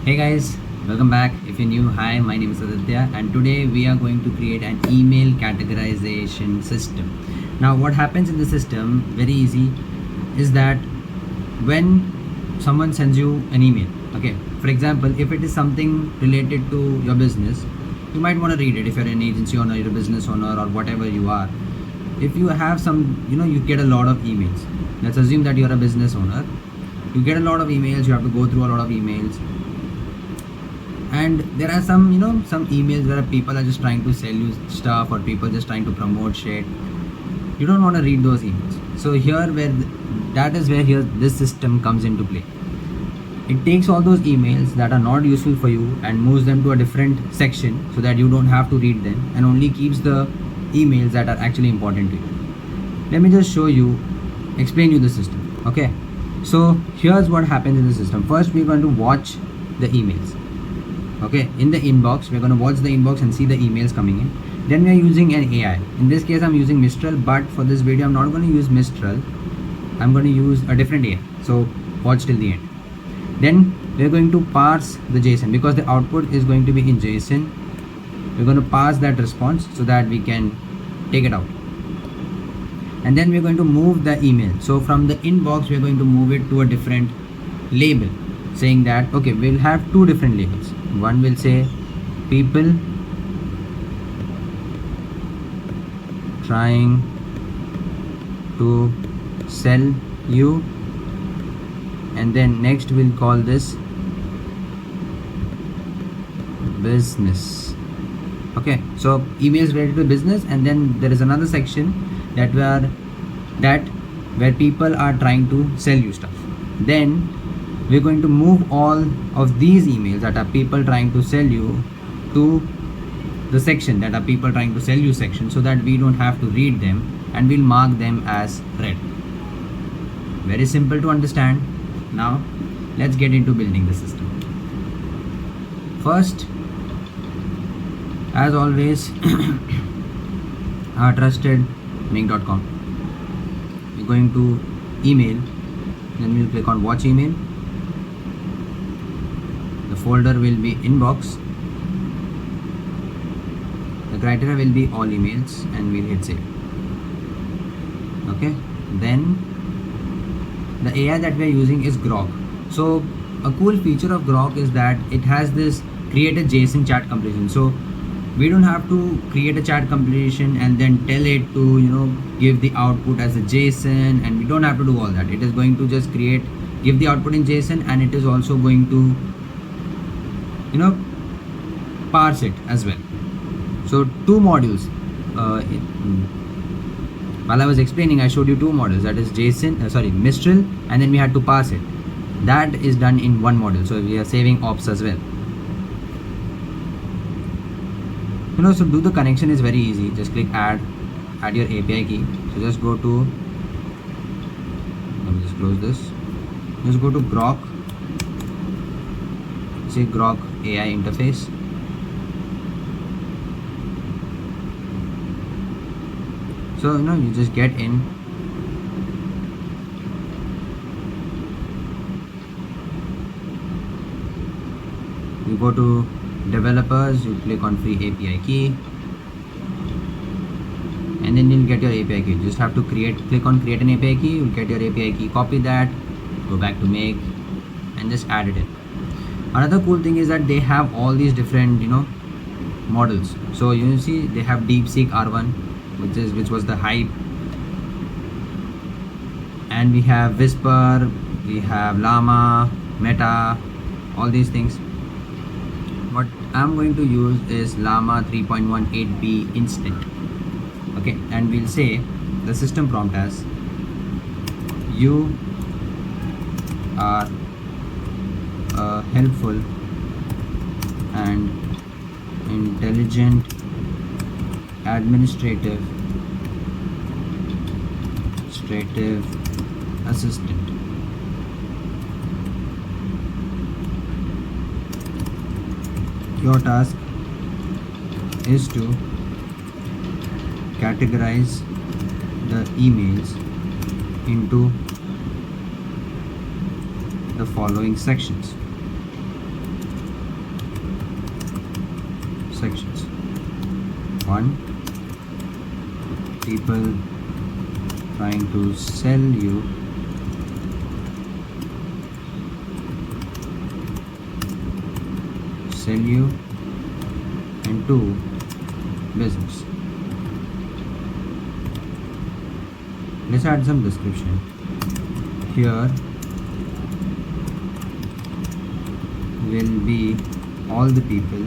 Hey guys, welcome back. If you're new, hi, my name is Aditya, and today we are going to create an email categorization system. Now, what happens in the system, very easy, is that when someone sends you an email, okay, for example, if it is something related to your business, you might want to read it if you're an agency owner, you're a business owner, or whatever you are. If you have some, you get a lot of emails. Let's assume that you're a business owner. You get a lot of emails, you have to go through a lot of emails, and there are some emails where people are just trying to sell you stuff, or people just trying to promote shit. You don't want to read those emails. So that is where here this system comes into play. It takes all those emails that are not useful for you and moves them to a different section so that you don't have to read them, and only keeps the emails that are actually important to you. Let me just explain you the system. Okay, so here's what happens in the system. First, we're going to watch the emails. Okay, in the inbox, we're going to watch the inbox and see the emails coming in. Then we are using an AI. In this case, I'm using Mistral, but for this video, I'm not going to use Mistral. I'm going to use a different AI. So watch till the end. Then we're going to parse the JSON, because the output is going to be in JSON. We're going to parse that response so that we can take it out. And then we're going to move the email. So from the inbox, we're going to move it to a different label, saying that, okay, we'll have two different labels. One will say people trying to sell you, and then next we'll call this business. Okay, so emails related to business, and then there is another section where people are trying to sell you stuff. Then we're going to move all of these emails that are people trying to sell you to the section that are people trying to sell you section, so that we don't have to read them, and we'll mark them as read. Very simple to understand. Now let's get into building the system. First, as always, our trusted make.com. We're going to email, then we'll click on watch email. The folder will be inbox. The criteria will be all emails, and we'll hit save. Okay, then the AI that we're using is Grok. So a cool feature of Grok is that it has this create a JSON chat completion. So we don't have to create a chat completion and then tell it to give the output as a JSON, and we don't have to do all that. It is going to just give the output in JSON, and it is also going to parse it as well. So two modules. While I was explaining, I showed you two models, that is Mistral, and then we had to parse it. That is done in one module, so we are saving ops as well. So do the connection is very easy. Just click add your API key. So just go to, let me just close this. Just go to Grok, say Grok AI interface. So you just get in. You go to developers, you click on free API key, and then you'll get your API key. You just have to click on create an API key. You'll get your API key, copy that, go back to make, and just add it in. Another cool thing is that they have all these different models. So you see they have DeepSeek R1, which was the hype, and we have Whisper, we have Llama, Meta, all these things. What I'm going to use is Llama 3.18b instant. Okay, and we'll say the system prompt as you are a helpful and intelligent administrative assistant. Your task is to categorize the emails into the following sections. sections. 1, people trying to sell you and 2, business. Let's add some description. Here will be all the people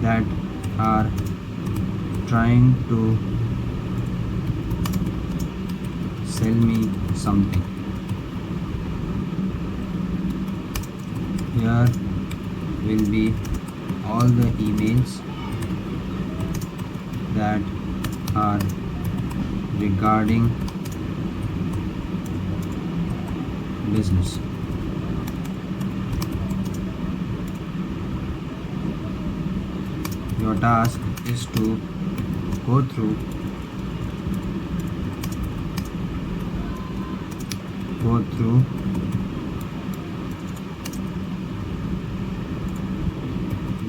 that are trying to sell me something. Here will be all the emails that are regarding business. Your task is to go through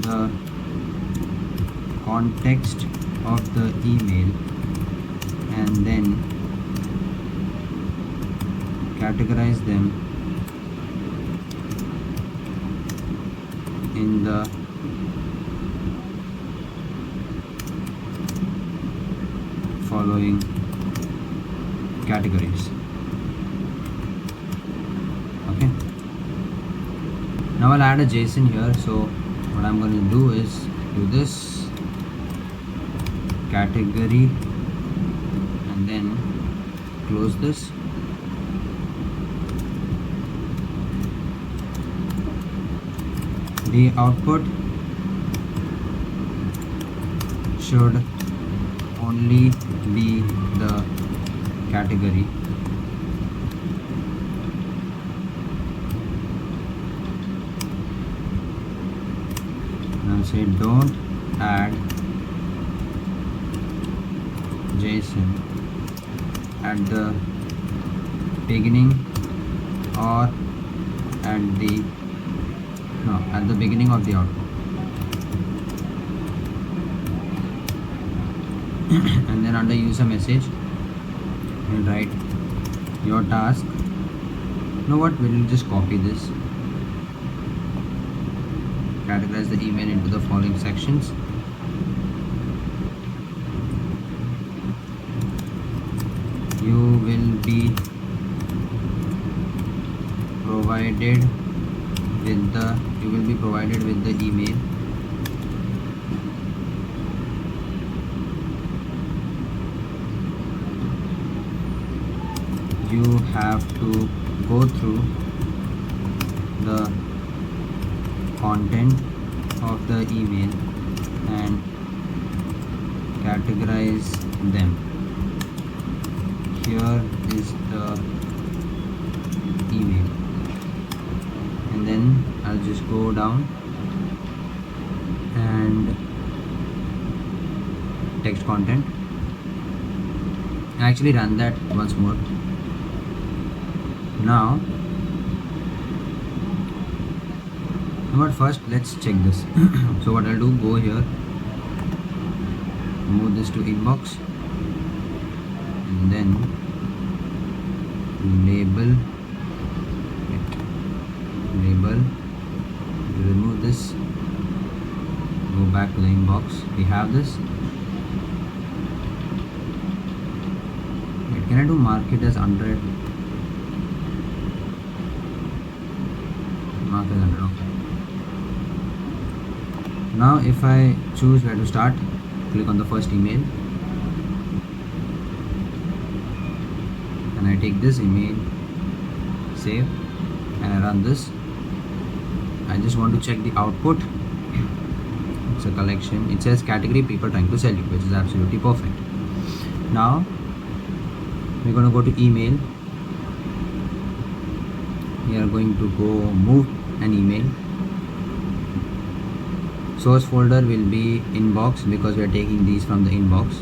the context of the email and then categorize them in the following categories. Okay, now I'll add a JSON here. So what I'm going to do is do this category and then close this. The output should only be the category. Now say don't add JSON at the beginning or at the beginning of the output. And then under user message we'll write your task. You know what, we'll just copy this, categorize the email into the following sections. You will be provided with the email you have to go through the content of the email and categorize them. Here is the email, and then I'll just go down and text content. I actually run that once more. Now but first let's check this. So what I'll do, go here, move this to inbox, and then label it, remove this, go back to the inbox. We have this. Wait, can I do mark it as 100? Mark as 100, okay. Now if I choose where to start, click on the first email and I take this email, save, and I run this. I just want to check the output. It's a collection. It says category people trying to sell you, which is absolutely perfect. Now we're going to go to email. We are going to go move an email. Source folder will be inbox because we are taking these from the inbox.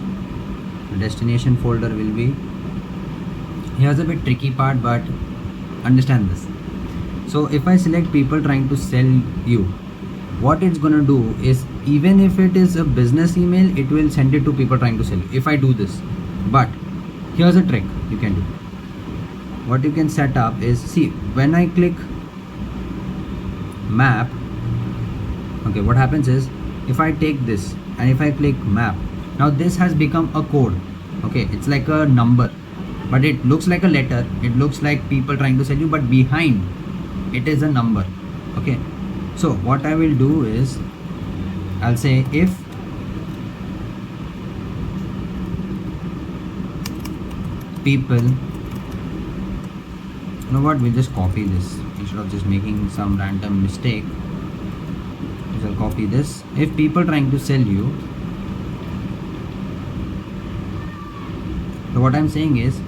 The destination folder will be, here's a bit tricky part, but understand this. So if I select people trying to sell you, what it's gonna do is, even if it is a business email, it will send it to people trying to sell you if I do this. But here's a trick you can do. What you can set up is, see, when I click map, okay, what happens is, if I take this and if I click map, now this has become a code. Okay, it's like a number, but it looks like a letter, it looks like people trying to sell you, but behind it is a number. Okay, so what I will do is, I'll say if people, you know what, we'll just copy this instead of just making some random mistake. I'll copy this. If people trying to sell you, so what I'm saying is,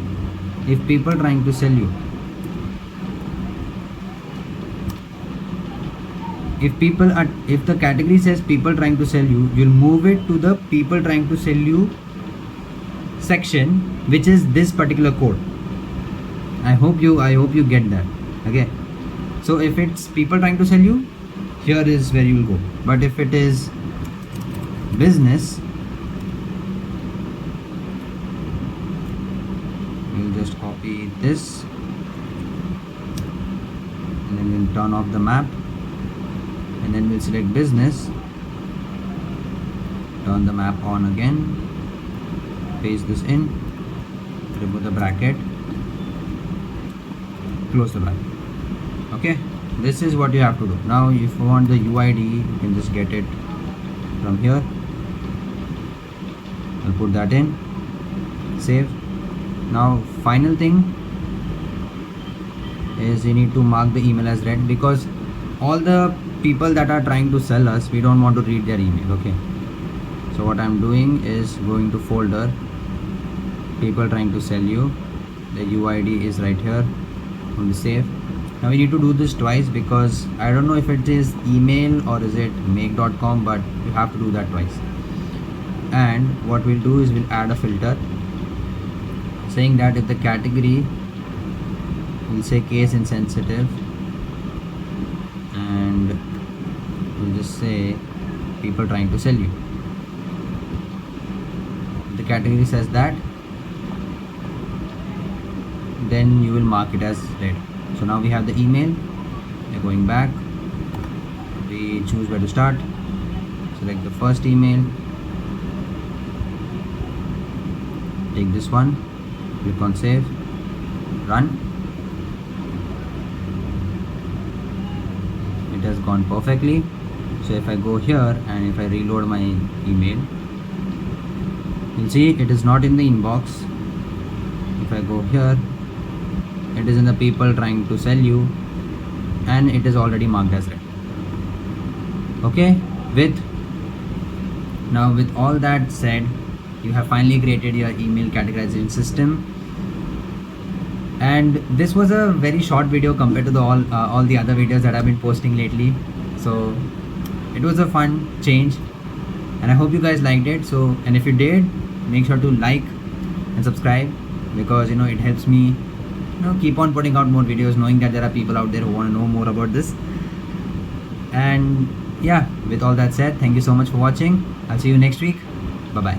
if people trying to sell you, if the category says people trying to sell you, you'll move it to the people trying to sell you section, which is this particular code. I hope you get that. Okay, so if it's people trying to sell you, here is where you will go. But if it is business, we'll just copy this and then we'll turn off the map, and then we'll select business, turn the map on again, paste this in, remove the bracket, close the bracket. Okay, this is what you have to do. Now if you want the UID, you can just get it from here. I'll put that in, save. Now final thing is, you need to mark the email as read, because all the people that are trying to sell us, we don't want to read their email. Okay, so what I'm doing is going to folder people trying to sell you, the UID is right here on the save. Now we need to do this twice, because I don't know if it is email or is it make.com, but you have to do that twice. And what we'll do is, we'll add a filter saying that if the category, we'll say case insensitive, and we'll just say people trying to sell you. If the category says that, then you will mark it as read. So now we have the email. We're going back, we choose where to start, select the first email, take this one, click on save, run. It has gone perfectly. So if I go here and if I reload my email, you'll see it is not in the inbox. If I go here, it is in the people trying to sell you, and it is already marked as read. Okay, with all that said, you have finally created your email categorization system. And this was a very short video compared to all the other videos that I've been posting lately. So it was a fun change, and I hope you guys liked it. So, and if you did, make sure to like and subscribe, because it helps me keep on putting out more videos, knowing that there are people out there who want to know more about this. And yeah, with all that said, thank you so much for watching. I'll see you next week. Bye bye.